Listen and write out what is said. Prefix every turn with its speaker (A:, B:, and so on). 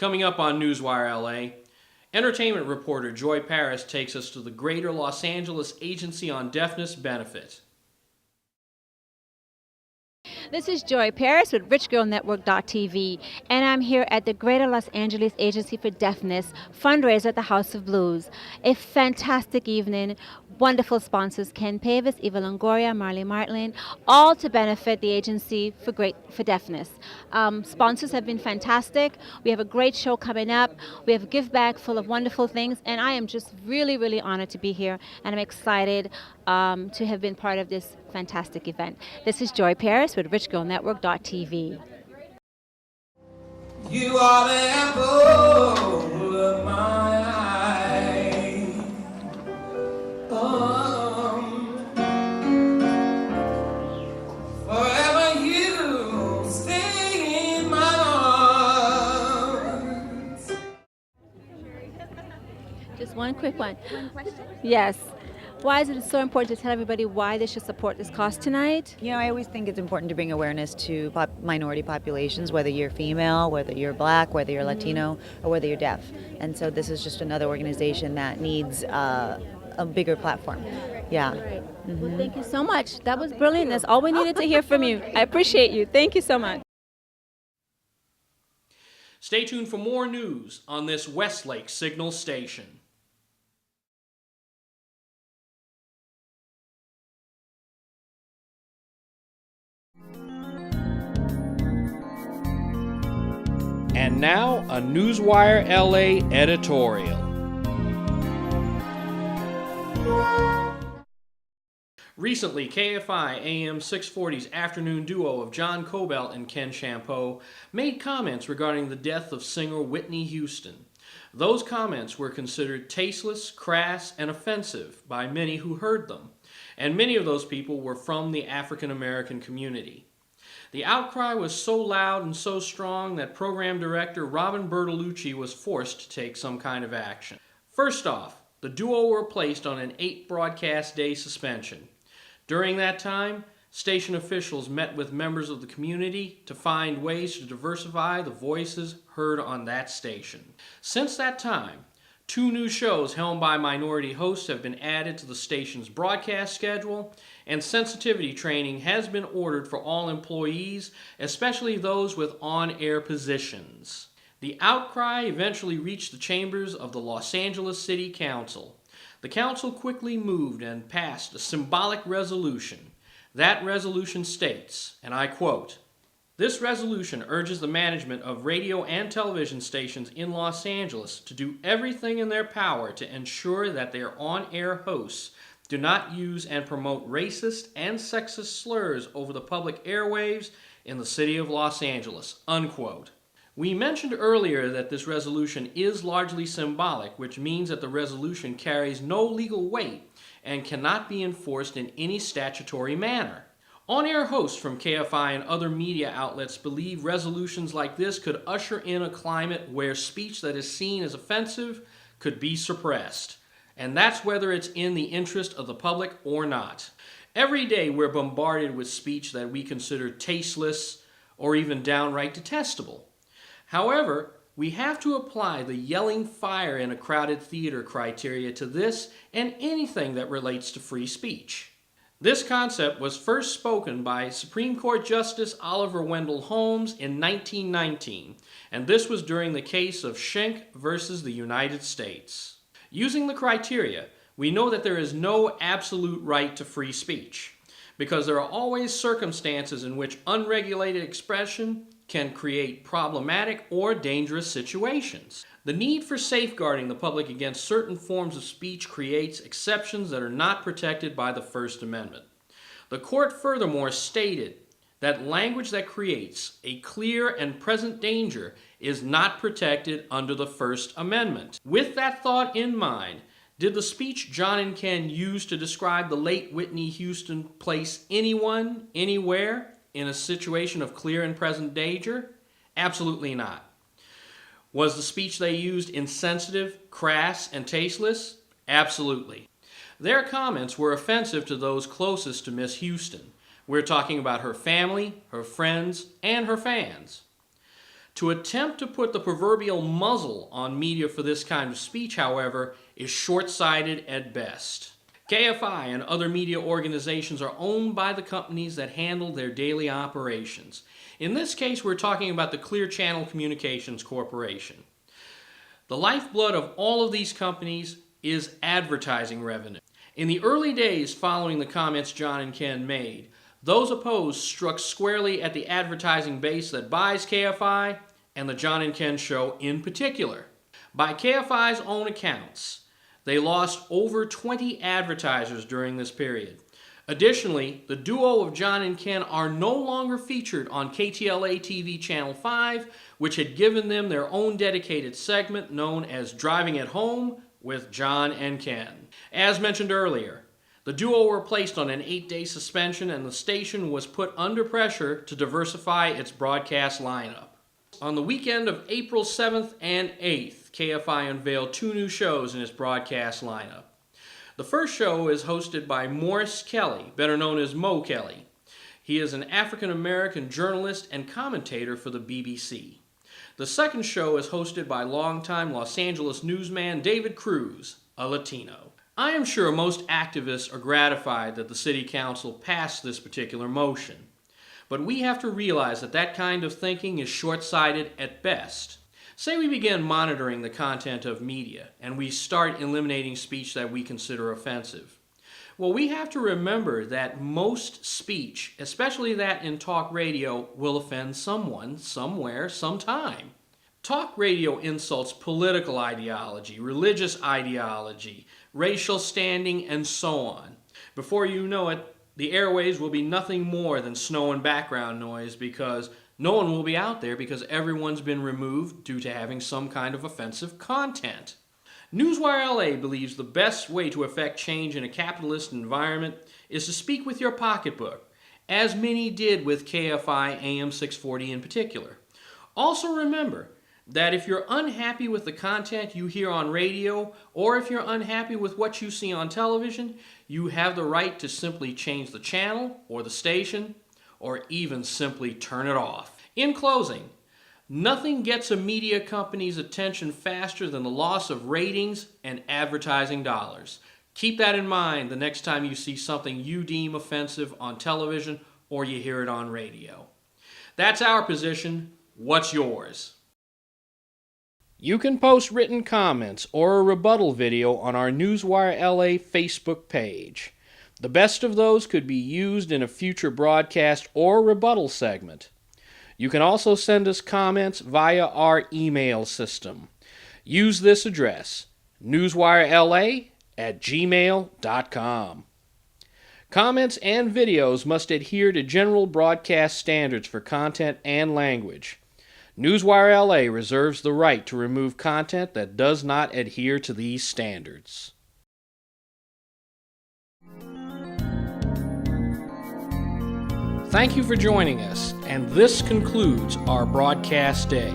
A: Coming up on Newswire L.A., entertainment reporter Joy Paris takes us to the Greater Los Angeles Agency on Deafness benefit.
B: This is Joy Paris with RichGirlNetwork.tv, and I'm here at the Greater Los Angeles Agency for Deafness fundraiser at the House of Blues. A fantastic evening. Wonderful sponsors: Ken Pavis, Eva Longoria, Marley Martlin, all to benefit the agency for deafness. Sponsors have been fantastic. We have a great show coming up. We have a gift bag full of wonderful things, and I am just really, really honored to be here, and I'm excited to have been part of this fantastic event. This is Joy Paris with RichGirlNetwork.tv.
C: You are the apple of my eye. Forever you stay in my arms.
B: Just one quick one.
D: One question?
B: Yes. Why is it so important to tell everybody why they should support this cause tonight?
D: You know, I always think it's important to bring awareness to minority populations, whether you're female, whether you're black, whether you're Latino, or whether you're deaf. And so this is just another organization that needs a bigger platform. Yeah.
B: Right. Well, thank you so much. That was brilliant. That's all we needed to hear from you. I appreciate you. Thank you so much.
A: Stay tuned for more news on this Westlake Signal station. And now, a Newswire L.A. editorial. Recently, KFI AM 640's afternoon duo of John Cobell and Ken Champeau made comments regarding the death of singer Whitney Houston. Those comments were considered tasteless, crass, and offensive by many who heard them, and many of those people were from the African American community. The outcry was so loud and so strong that program director Robin Bertolucci was forced to take some kind of action. First off, the duo were placed on an 8-broadcast-day suspension. During that time, station officials met with members of the community to find ways to diversify the voices heard on that station. Since that time, 2 new shows helmed by minority hosts have been added to the station's broadcast schedule, and sensitivity training has been ordered for all employees, especially those with on-air positions. The outcry eventually reached the chambers of the Los Angeles City Council. The council quickly moved and passed a symbolic resolution. That resolution states, and I quote, "This resolution urges the management of radio and television stations in Los Angeles to do everything in their power to ensure that their on-air hosts do not use and promote racist and sexist slurs over the public airwaves in the city of Los Angeles," unquote. We mentioned earlier that this resolution is largely symbolic, which means that the resolution carries no legal weight and cannot be enforced in any statutory manner. On-air hosts from KFI and other media outlets believe resolutions like this could usher in a climate where speech that is seen as offensive could be suppressed. And that's whether it's in the interest of the public or not. Every day we're bombarded with speech that we consider tasteless or even downright detestable. However, we have to apply the yelling fire in a crowded theater criteria to this and anything that relates to free speech. This concept was first spoken by Supreme Court Justice Oliver Wendell Holmes in 1919, and this was during the case of Schenck versus the United States. Using the criteria, we know that there is no absolute right to free speech, because there are always circumstances in which unregulated expression can create problematic or dangerous situations. The need for safeguarding the public against certain forms of speech creates exceptions that are not protected by the First Amendment. The court furthermore stated that language that creates a clear and present danger is not protected under the First Amendment. With that thought in mind, did the speech John and Ken used to describe the late Whitney Houston place anyone, anywhere, in a situation of clear and present danger? Absolutely not. Was the speech they used insensitive, crass, and tasteless? Absolutely. Their comments were offensive to those closest to Miss Houston. We're talking about her family, her friends, and her fans. To attempt to put the proverbial muzzle on media for this kind of speech, however, is short-sighted at best. KFI and other media organizations are owned by the companies that handle their daily operations. In this case, we're talking about the Clear Channel Communications Corporation. The lifeblood of all of these companies is advertising revenue. In the early days following the comments John and Ken made, those opposed struck squarely at the advertising base that buys KFI and the John and Ken show in particular. By KFI's own accounts, they lost over 20 advertisers during this period. Additionally, the duo of John and Ken are no longer featured on KTLA TV Channel 5, which had given them their own dedicated segment known as Driving at Home with John and Ken. As mentioned earlier, the duo were placed on an 8-day suspension and the station was put under pressure to diversify its broadcast lineup. On the weekend of April 7th and 8th, KFI unveiled 2 new shows in its broadcast lineup. The first show is hosted by Morris Kelly, better known as Mo Kelly. He is an African-American journalist and commentator for the BBC. The second show is hosted by longtime Los Angeles newsman David Cruz, a Latino. I am sure most activists are gratified that the City Council passed this particular motion. But we have to realize that that kind of thinking is short-sighted at best. Say we begin monitoring the content of media and we start eliminating speech that we consider offensive. Well, we have to remember that most speech, especially that in talk radio, will offend someone, somewhere, sometime. Talk radio insults political ideology, religious ideology, racial standing, and so on. Before you know it, the airways will be nothing more than snow and background noise because no one will be out there because everyone's been removed due to having some kind of offensive content. Newswire L.A. believes the best way to effect change in a capitalist environment is to speak with your pocketbook, as many did with KFI AM 640 in particular. Also remember that if you're unhappy with the content you hear on radio, or if you're unhappy with what you see on television, you have the right to simply change the channel or the station, or even simply turn it off. In closing, nothing gets a media company's attention faster than the loss of ratings and advertising dollars. Keep that in mind the next time you see something you deem offensive on television or you hear it on radio. That's our position. What's yours? You can post written comments or a rebuttal video on our Newswire L.A. Facebook page. The best of those could be used in a future broadcast or rebuttal segment. You can also send us comments via our email system. Use this address, newswirela@gmail.com. Comments and videos must adhere to general broadcast standards for content and language. Newswire L.A. reserves the right to remove content that does not adhere to these standards. Thank you for joining us, and this concludes our broadcast day.